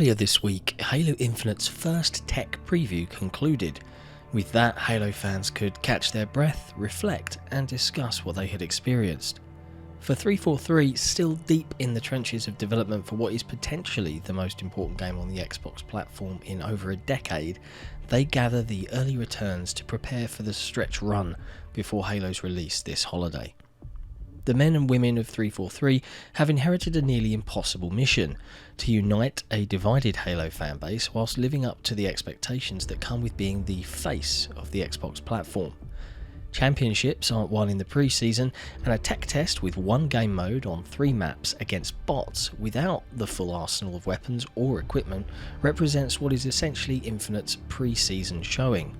Earlier this week, Halo Infinite's first tech preview concluded. With that, Halo fans could catch their breath, reflect, and discuss what they had experienced. For 343, still deep in the trenches of development for what is potentially the most important game on the Xbox platform in over a decade, they gather the early returns to prepare for the stretch run before Halo's release this holiday. The men and women of 343 have inherited a nearly impossible mission: to unite a divided Halo fanbase whilst living up to the expectations that come with being the face of the Xbox platform. Championships aren't won in the pre-season, and a tech test with one game mode on 3 maps against bots without the full arsenal of weapons or equipment represents what is essentially Infinite's pre-season showing.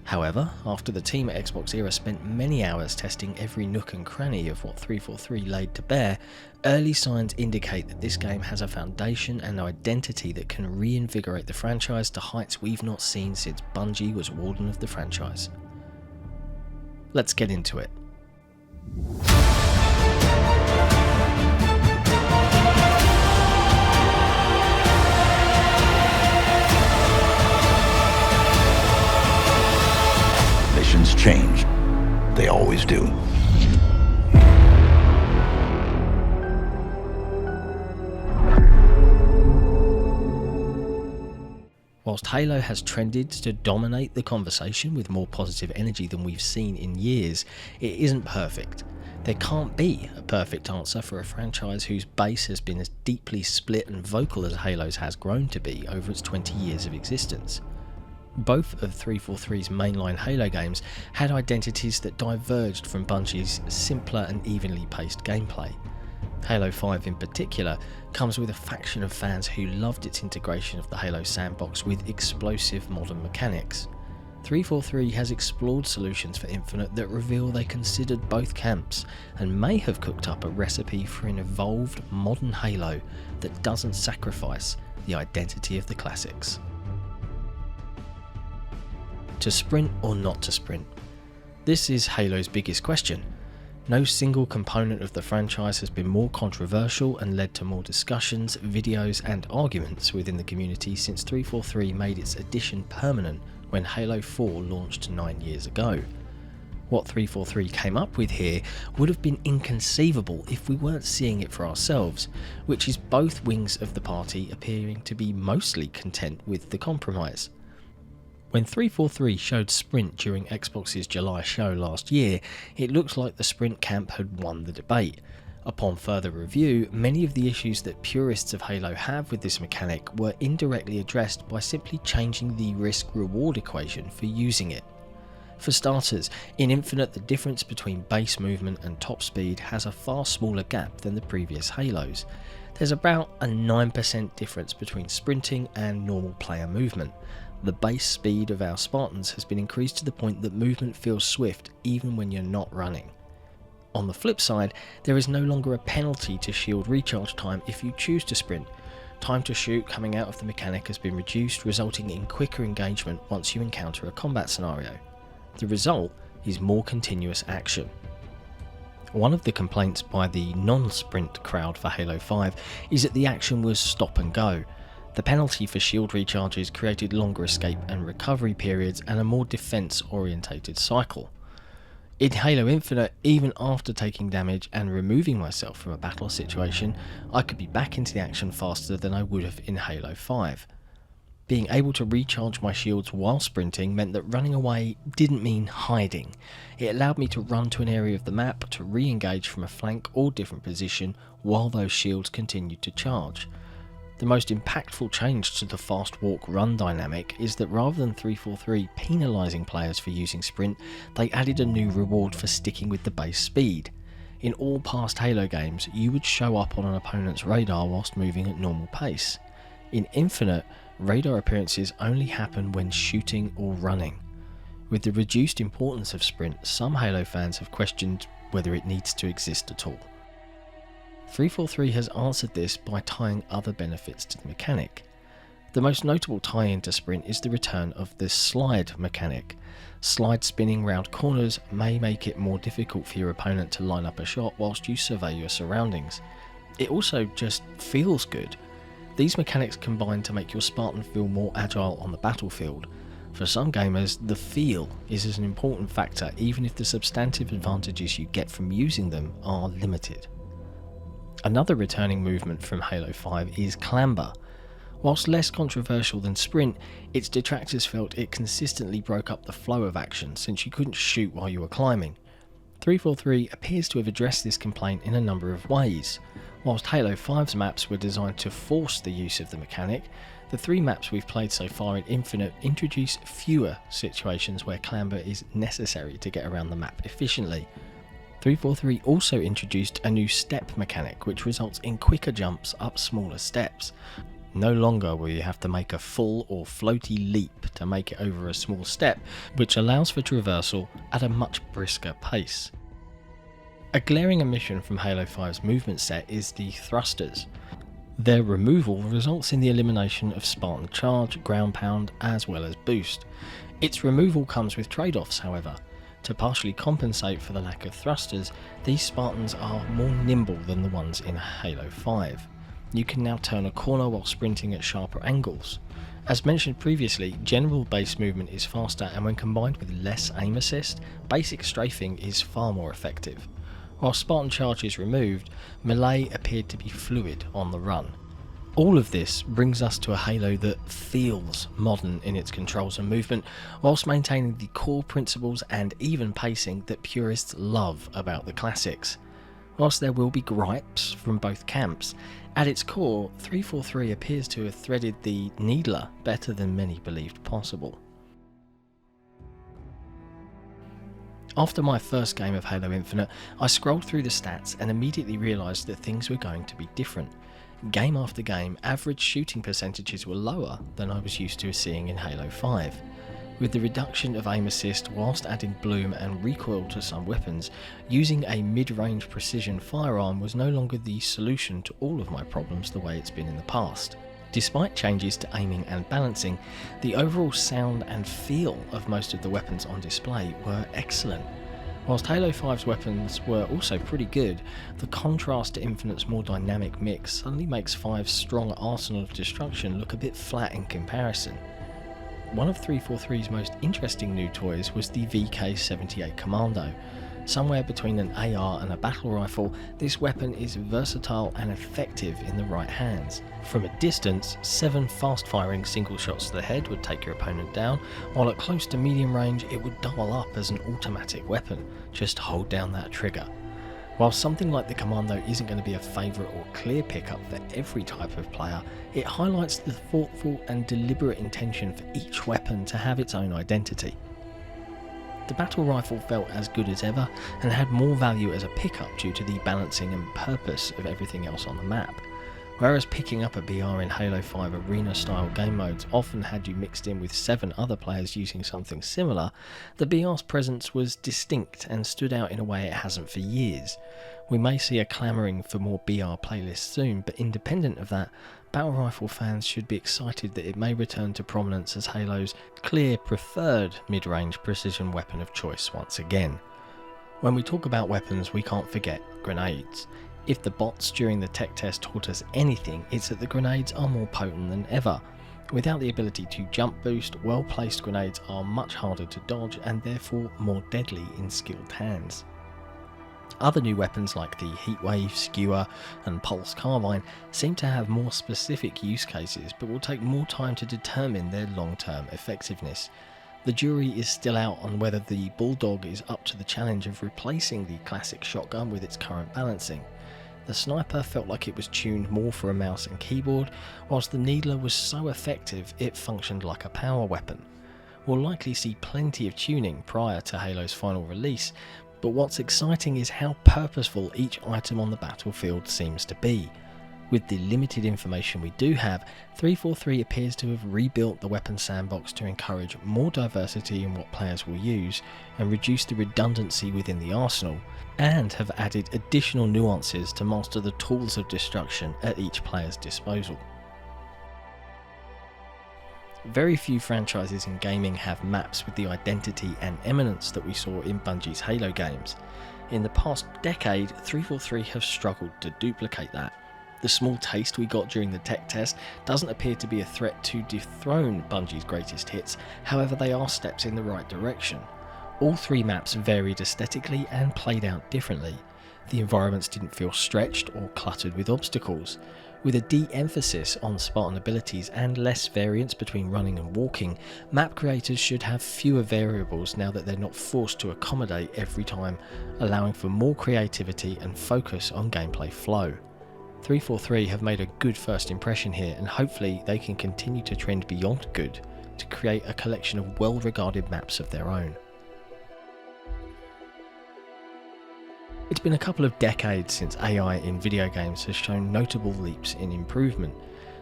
However, after the team at XboxEra spent many hours testing every nook and cranny of what 343 laid to bear, early signs indicate that this game has a foundation and identity that can reinvigorate the franchise to heights we've not seen since Bungie was warden of the franchise. Let's get into it. Missions change. They always do. Whilst Halo has trended to dominate the conversation with more positive energy than we've seen in years, it isn't perfect. There can't be a perfect answer for a franchise whose base has been as deeply split and vocal as Halo's has grown to be over its 20 years of existence. Both of 343's mainline Halo games had identities that diverged from Bungie's simpler and evenly paced gameplay. Halo 5 in particular comes with a faction of fans who loved its integration of the Halo sandbox with explosive modern mechanics. 343 has explored solutions for Infinite that reveal they considered both camps and may have cooked up a recipe for an evolved modern Halo that doesn't sacrifice the identity of the classics. To sprint or not to sprint? This is Halo's biggest question. No single component of the franchise has been more controversial and led to more discussions, videos and arguments within the community since 343 made its addition permanent when Halo 4 launched 9 years ago. What 343 came up with here would have been inconceivable if we weren't seeing it for ourselves, which is both wings of the party appearing to be mostly content with the compromise. When 343 showed Sprint during Xbox's July show last year, it looked like the Sprint camp had won the debate. Upon further review, many of the issues that purists of Halo have with this mechanic were indirectly addressed by simply changing the risk-reward equation for using it. For starters, in Infinite the difference between base movement and top speed has a far smaller gap than the previous Halos. There's about a 9% difference between sprinting and normal player movement. The base speed of our Spartans has been increased to the point that movement feels swift even when you're not running. On the flip side, there is no longer a penalty to shield recharge time if you choose to sprint. Time to shoot coming out of the mechanic has been reduced, resulting in quicker engagement once you encounter a combat scenario. The result is more continuous action. One of the complaints by the non-sprint crowd for Halo 5 is that the action was stop and go. The penalty for shield recharges created longer escape and recovery periods and a more defense-orientated cycle. In Halo Infinite, even after taking damage and removing myself from a battle situation, I could be back into the action faster than I would have in Halo 5. Being able to recharge my shields while sprinting meant that running away didn't mean hiding. It allowed me to run to an area of the map to re-engage from a flank or different position while those shields continued to charge. The most impactful change to the fast walk run dynamic is that rather than 343 penalising players for using sprint, they added a new reward for sticking with the base speed. In all past Halo games, you would show up on an opponent's radar whilst moving at normal pace. In Infinite, radar appearances only happen when shooting or running. With the reduced importance of sprint, some Halo fans have questioned whether it needs to exist at all. 343 has answered this by tying other benefits to the mechanic. The most notable tie-in to sprint is the return of the slide mechanic. Slide spinning round corners may make it more difficult for your opponent to line up a shot whilst you survey your surroundings. It also just feels good. These mechanics combine to make your Spartan feel more agile on the battlefield. For some gamers, the feel is an important factor even if the substantive advantages you get from using them are limited. Another returning movement from Halo 5 is Clamber. Whilst less controversial than Sprint, its detractors felt it consistently broke up the flow of action since you couldn't shoot while you were climbing. 343 appears to have addressed this complaint in a number of ways. Whilst Halo 5's maps were designed to force the use of the mechanic, the 3 maps we've played so far in Infinite introduce fewer situations where Clamber is necessary to get around the map efficiently. 343 also introduced a new step mechanic which results in quicker jumps up smaller steps. No longer will you have to make a full or floaty leap to make it over a small step, which allows for traversal at a much brisker pace. A glaring omission from Halo 5's movement set is the thrusters. Their removal results in the elimination of Spartan Charge, Ground Pound, as well as Boost. Its removal comes with trade-offs, however. To partially compensate for the lack of thrusters, these Spartans are more nimble than the ones in Halo 5. You can now turn a corner while sprinting at sharper angles. As mentioned previously, general base movement is faster, and when combined with less aim assist, basic strafing is far more effective. While Spartan Charge is removed, melee appeared to be fluid on the run. All of this brings us to a Halo that feels modern in its controls and movement, whilst maintaining the core principles and even pacing that purists love about the classics. Whilst there will be gripes from both camps, at its core, 343 appears to have threaded the needler better than many believed possible. After my first game of Halo Infinite, I scrolled through the stats and immediately realised that things were going to be different. Game after game, average shooting percentages were lower than I was used to seeing in Halo 5. With the reduction of aim assist whilst adding bloom and recoil to some weapons, using a mid-range precision firearm was no longer the solution to all of my problems the way it's been in the past. Despite changes to aiming and balancing, the overall sound and feel of most of the weapons on display were excellent. Whilst Halo 5's weapons were also pretty good, the contrast to Infinite's more dynamic mix suddenly makes 5's strong arsenal of destruction look a bit flat in comparison. One of 343's most interesting new toys was the VK-78 Commando. Somewhere between an AR and a battle rifle, this weapon is versatile and effective in the right hands. From a distance, 7 fast-firing single shots to the head would take your opponent down, while at close to medium range it would double up as an automatic weapon. Just hold down that trigger. While something like the Commando isn't going to be a favourite or clear pickup for every type of player, it highlights the thoughtful and deliberate intention for each weapon to have its own identity. The battle rifle felt as good as ever and had more value as a pickup due to the balancing and purpose of everything else on the map. Whereas picking up a BR in Halo 5 arena style game modes often had you mixed in with 7 other players using something similar, the BR's presence was distinct and stood out in a way it hasn't for years. We may see a clamouring for more BR playlists soon, but independent of that, battle rifle fans should be excited that it may return to prominence as Halo's clear preferred mid-range precision weapon of choice once again. When we talk about weapons, we can't forget grenades. If the bots during the tech test taught us anything, it's that the grenades are more potent than ever. Without the ability to jump boost, well-placed grenades are much harder to dodge and therefore more deadly in skilled hands. Other new weapons like the Heatwave, Skewer and Pulse Carbine seem to have more specific use cases, but will take more time to determine their long-term effectiveness. The jury is still out on whether the Bulldog is up to the challenge of replacing the classic shotgun with its current balancing. The Sniper felt like it was tuned more for a mouse and keyboard, whilst the Needler was so effective it functioned like a power weapon. We'll likely see plenty of tuning prior to Halo's final release, but what's exciting is how purposeful each item on the battlefield seems to be. With the limited information we do have, 343 appears to have rebuilt the weapon sandbox to encourage more diversity in what players will use and reduce the redundancy within the arsenal, and have added additional nuances to master the tools of destruction at each player's disposal. Very few franchises in gaming have maps with the identity and eminence that we saw in Bungie's Halo games. In the past decade, 343 have struggled to duplicate that. The small taste we got during the tech test doesn't appear to be a threat to dethrone Bungie's greatest hits, however they are steps in the right direction. All 3 maps varied aesthetically and played out differently. The environments didn't feel stretched or cluttered with obstacles. With a de-emphasis on Spartan abilities and less variance between running and walking, map creators should have fewer variables now that they're not forced to accommodate every time, allowing for more creativity and focus on gameplay flow. 343 have made a good first impression here, and hopefully they can continue to trend beyond good to create a collection of well-regarded maps of their own. It's been a couple of decades since AI in video games has shown notable leaps in improvement.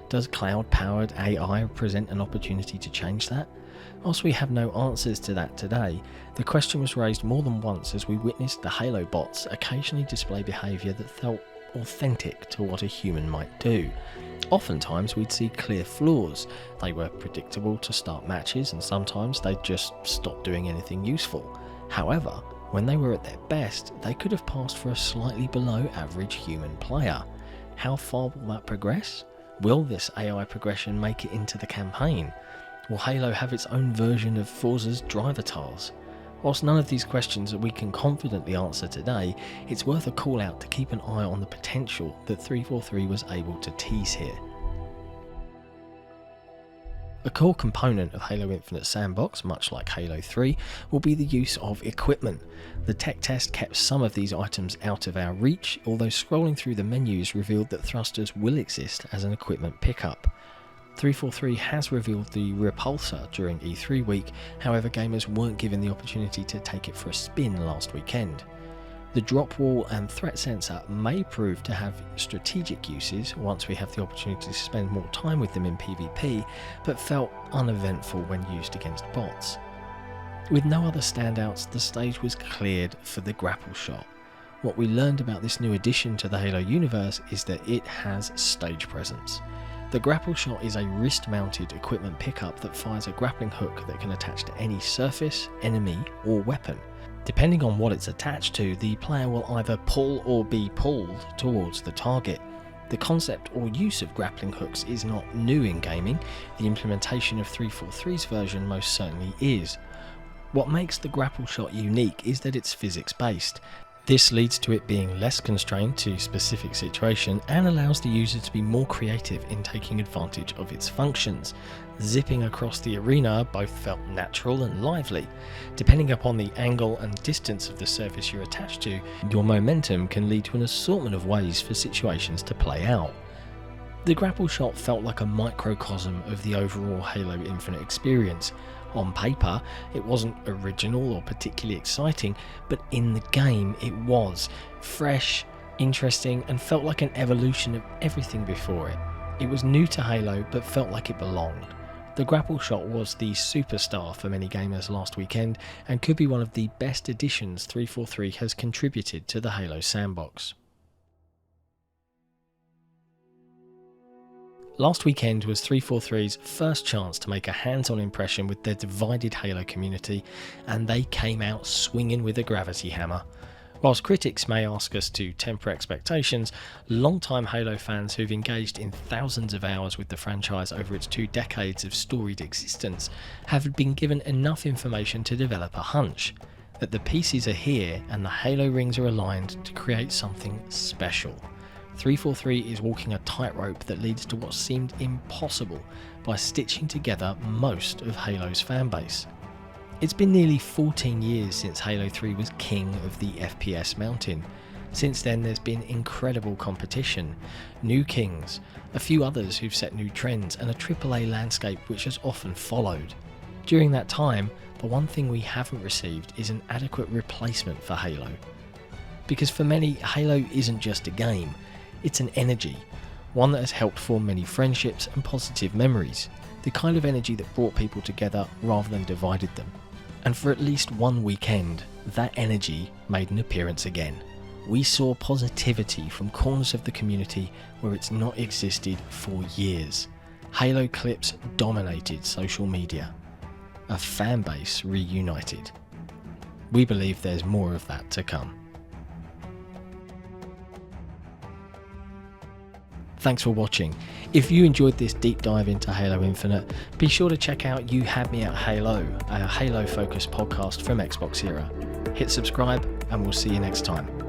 Does cloud-powered AI present an opportunity to change that? Whilst we have no answers to that today, the question was raised more than once as we witnessed the Halo bots occasionally display behaviour that felt authentic to what a human might do. Oftentimes we'd see clear flaws. They were predictable to start matches, and sometimes they'd just stop doing anything useful. However, when they were at their best, they could have passed for a slightly below average human player. How far will that progress? Will this AI progression make it into the campaign? Will Halo have its own version of Forza's driver tiles? Whilst none of these questions that we can confidently answer today, it's worth a call out to keep an eye on the potential that 343 was able to tease here. A core component of Halo Infinite's sandbox, much like Halo 3, will be the use of equipment. The tech test kept some of these items out of our reach, although scrolling through the menus revealed that thrusters will exist as an equipment pickup. 343 has revealed the repulsor during E3 week, however gamers weren't given the opportunity to take it for a spin last weekend. The drop wall and threat sensor may prove to have strategic uses once we have the opportunity to spend more time with them in PvP, but felt uneventful when used against bots. With no other standouts, the stage was cleared for the grapple shot. What we learned about this new addition to the Halo universe is that it has stage presence. The grapple shot is a wrist-mounted equipment pickup that fires a grappling hook that can attach to any surface, enemy, or weapon. Depending on what it's attached to, the player will either pull or be pulled towards the target. The concept or use of grappling hooks is not new in gaming. The implementation of 343's version most certainly is. What makes the grapple shot unique is that it's physics-based. This leads to it being less constrained to specific situation and allows the user to be more creative in taking advantage of its functions. Zipping across the arena both felt natural and lively. Depending upon the angle and distance of the surface you're attached to, your momentum can lead to an assortment of ways for situations to play out. The grapple shot felt like a microcosm of the overall Halo Infinite experience. On paper, it wasn't original or particularly exciting, but in the game it was fresh, interesting, and felt like an evolution of everything before it. It was new to Halo, but felt like it belonged. The grapple shot was the superstar for many gamers last weekend, and could be one of the best additions 343 has contributed to the Halo sandbox. Last weekend was 343's first chance to make a hands-on impression with their divided Halo community, and they came out swinging with a gravity hammer. Whilst critics may ask us to temper expectations, long-time Halo fans who've engaged in thousands of hours with the franchise over its 2 decades of storied existence have been given enough information to develop a hunch that the pieces are here and the Halo rings are aligned to create something special. 343 is walking a tightrope that leads to what seemed impossible by stitching together most of Halo's fanbase. It's been nearly 14 years since Halo 3 was king of the FPS mountain. Since then there's been incredible competition, new kings, a few others who've set new trends, and a AAA landscape which has often followed. During that time, the one thing we haven't received is an adequate replacement for Halo. Because for many, Halo isn't just a game, it's an energy, one that has helped form many friendships and positive memories, the kind of energy that brought people together rather than divided them. And for at least one weekend, that energy made an appearance again. We saw positivity from corners of the community where it's not existed for years. Halo clips dominated social media. A fan base reunited. We believe there's more of that to come. Thanks for watching. If you enjoyed this deep dive into Halo Infinite, be sure to check out You Had Me at Halo, a Halo-focused podcast from XboxEra. Hit subscribe, and we'll see you next time.